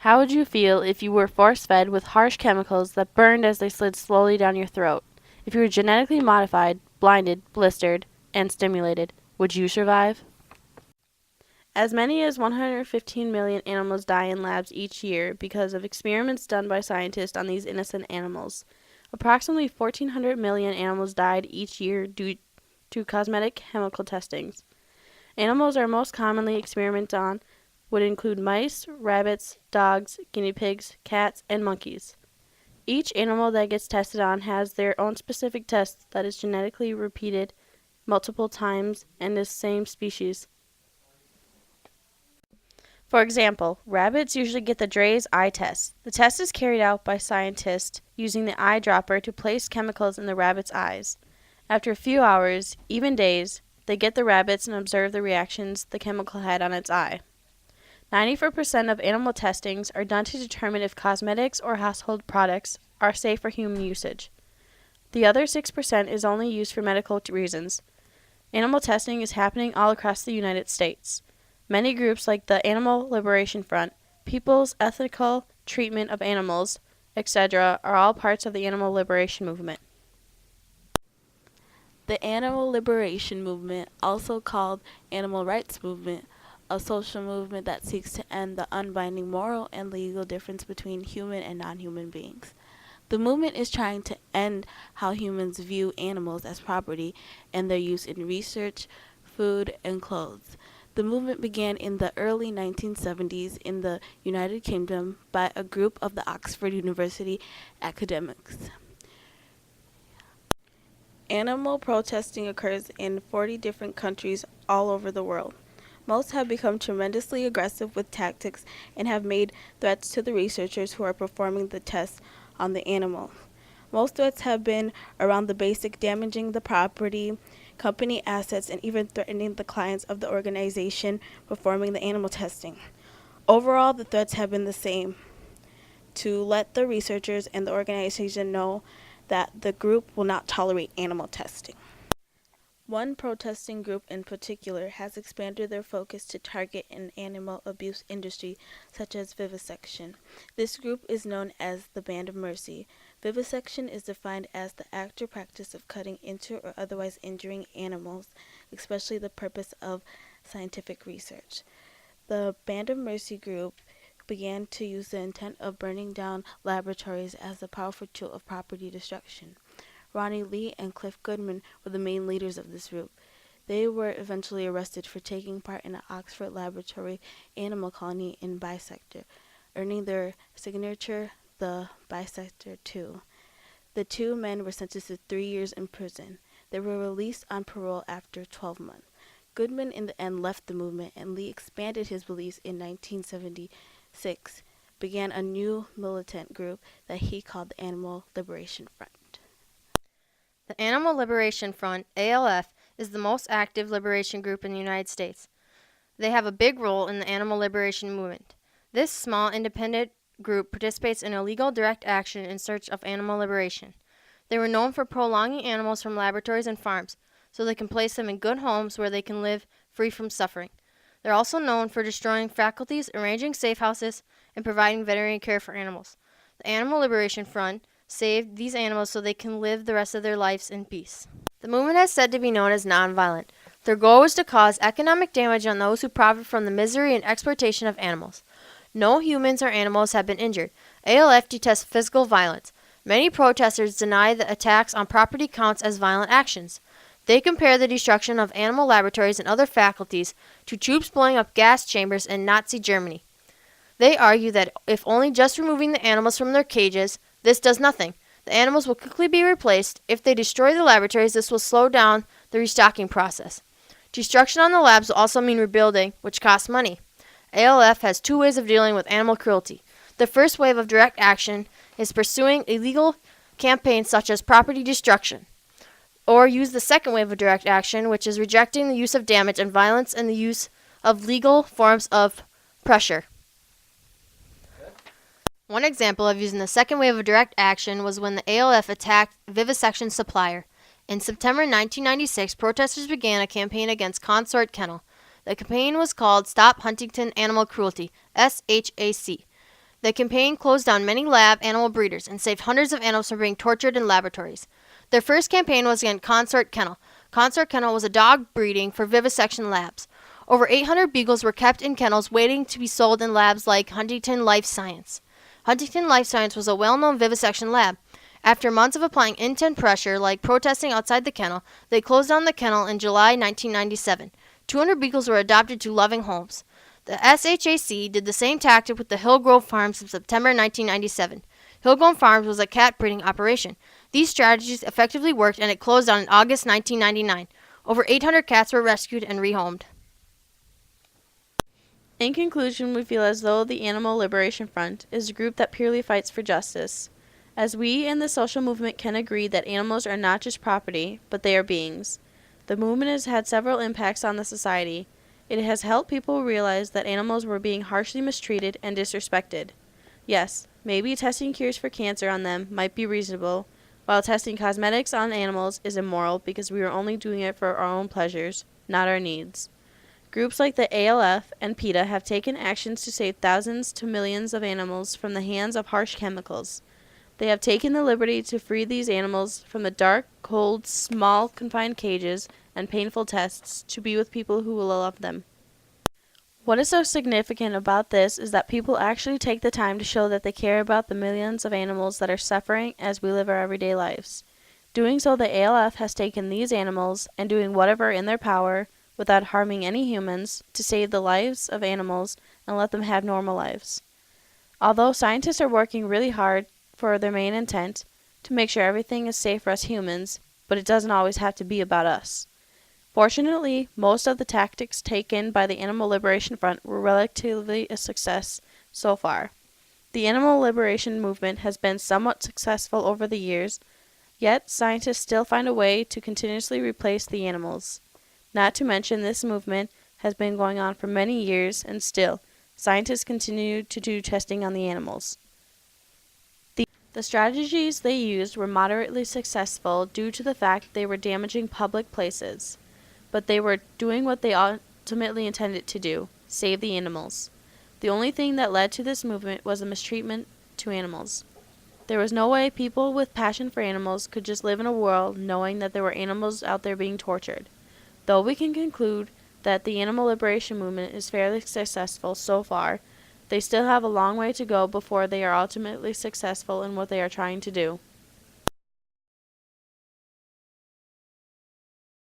How would you feel if you were force-fed with harsh chemicals that burned as they slid slowly down your throat? If you were genetically modified, blinded, blistered, and stimulated, would you survive? As many as 115 million animals die in labs each year because of experiments done by scientists on these innocent animals. Approximately 1,400 million animals died each year due to cosmetic chemical testings. Animals are most commonly experimented on would include mice, rabbits, dogs, guinea pigs, cats, and monkeys. Each animal that gets tested on has their own specific test that is genetically repeated multiple times in the same species. For example, rabbits usually get the Dre's eye test. The test is carried out by scientists using the eyedropper to place chemicals in the rabbit's eyes. After a few hours, even days, they get the rabbits and observe the reactions the chemical had on its eye. 94% of animal testings are done to determine if cosmetics or household products are safe for human usage. The other 6% is only used for medical reasons. Animal testing is happening all across the United States. Many groups like the Amimal Liberation Front, People's Ethical Treatment of Animals, etc. are all parts of the Animal Liberation Movement. The Animal Liberation Movement, also called Animal Rights Movement, a social movement that seeks to end the unbinding moral and legal difference between human and non-human beings. The movement is trying to end how humans view animals as property and their use in research, food, and clothes. The movement began in the early 1970s in the United Kingdom by a group of the Oxford University academics. Animal protesting occurs in 40 different countries all over the world. Most have become tremendously aggressive with tactics and have made threats to the researchers who are performing the tests on the animal. Most threats have been around the basic damaging the property, company assets, and even threatening the clients of the organization performing the animal testing. Overall, the threats have been the same: to let the researchers and the organization know that the group will not tolerate animal testing. One protesting group in particular has expanded their focus to target an animal abuse industry such as vivisection. This group is known as the Band of Mercy. Vivisection is defined as the act or practice of cutting into or otherwise injuring animals, especially the purpose of scientific research. The Band of Mercy group began to use the intent of burning down laboratories as a powerful tool of property destruction. Ronnie Lee and Cliff Goodman were the main leaders of this group. They were eventually arrested for taking part in an Oxford laboratory animal colony in Bisector, earning their signature, the Bisector 2. The two men were sentenced to 3 years in prison. They were released on parole after 12 months. Goodman in the end left the movement, and Lee expanded his beliefs in 1976, began a new militant group that he called the Animal Liberation Front. The Animal Liberation Front, ALF, is the most active liberation group in the United States. They have a big role in the animal liberation movement. This small, independent group participates in illegal direct action in search of animal liberation. They were known for prolonging animals from laboratories and farms, so they can place them in good homes where they can live free from suffering. They're also known for destroying faculties, arranging safe houses, and providing veterinary care for animals. The Animal Liberation Front saved these animals so they can live the rest of their lives in peace. The movement is said to be known as nonviolent. Their goal was to cause economic damage on those who profit from the misery and exploitation of animals. No humans or animals have been injured. ALF detests physical violence. Many protesters deny the attacks on property counts as violent actions. They compare the destruction of animal laboratories and other faculties to troops blowing up gas chambers in Nazi Germany. They argue that if only just removing the animals from their cages, this does nothing. The animals will quickly be replaced. If they destroy the laboratories, this will slow down the restocking process. Destruction on the labs will also mean rebuilding, which costs money. ALF has two ways of dealing with animal cruelty. The first wave of direct action is pursuing illegal campaigns such as property destruction, or use the second wave of direct action, which is rejecting the use of damage and violence and the use of legal forms of pressure. One example of using the second wave of direct action was when the ALF attacked vivisection supplier. In September 1996, protesters began a campaign against Consort Kennel. The campaign was called Stop Huntington Animal Cruelty, SHAC. The campaign closed down many lab animal breeders and saved hundreds of animals from being tortured in laboratories. Their first campaign was against Consort Kennel. Consort Kennel was a dog breeding for vivisection labs. Over 800 beagles were kept in kennels waiting to be sold in labs like Huntington Life Science. Huntington Life Science was a well-known vivisection lab. After months of applying intense pressure, like protesting outside the kennel, they closed down the kennel in July 1997. 200 beagles were adopted to loving homes. The SHAC did the same tactic with the Hillgrove Farms in September 1997. Hillgrove Farms was a cat breeding operation. These strategies effectively worked and it closed down in August 1999. Over 800 cats were rescued and rehomed. In conclusion, we feel as though the Animal Liberation Front is a group that purely fights for justice. As we in the social movement can agree that animals are not just property, but they are beings. The movement has had several impacts on the society. It has helped people realize that animals were being harshly mistreated and disrespected. Yes, maybe testing cures for cancer on them might be reasonable, while testing cosmetics on animals is immoral because we are only doing it for our own pleasures, not our needs. Groups like the ALF and PETA have taken actions to save thousands to millions of animals from the hands of harsh chemicals. They have taken the liberty to free these animals from the dark, cold, small, confined cages and painful tests to be with people who will love them. What is so significant about this is that people actually take the time to show that they care about the millions of animals that are suffering as we live our everyday lives. Doing so, the ALF has taken these animals and doing whatever in their power without harming any humans, to save the lives of animals and let them have normal lives. Although scientists are working really hard for their main intent, to make sure everything is safe for us humans, but it doesn't always have to be about us. Fortunately, most of the tactics taken by the Animal Liberation Front were relatively a success so far. The Animal Liberation movement has been somewhat successful over the years, yet scientists still find a way to continuously replace the animals. Not to mention, this movement has been going on for many years, and still, scientists continue to do testing on the animals. The strategies they used were moderately successful due to the fact they were damaging public places, but they were doing what they ultimately intended to do, save the animals. The only thing that led to this movement was the mistreatment to animals. There was no way people with passion for animals could just live in a world knowing that there were animals out there being tortured. Though we can conclude that the Animal Liberation Movement is fairly successful so far, they still have a long way to go before they are ultimately successful in what they are trying to do.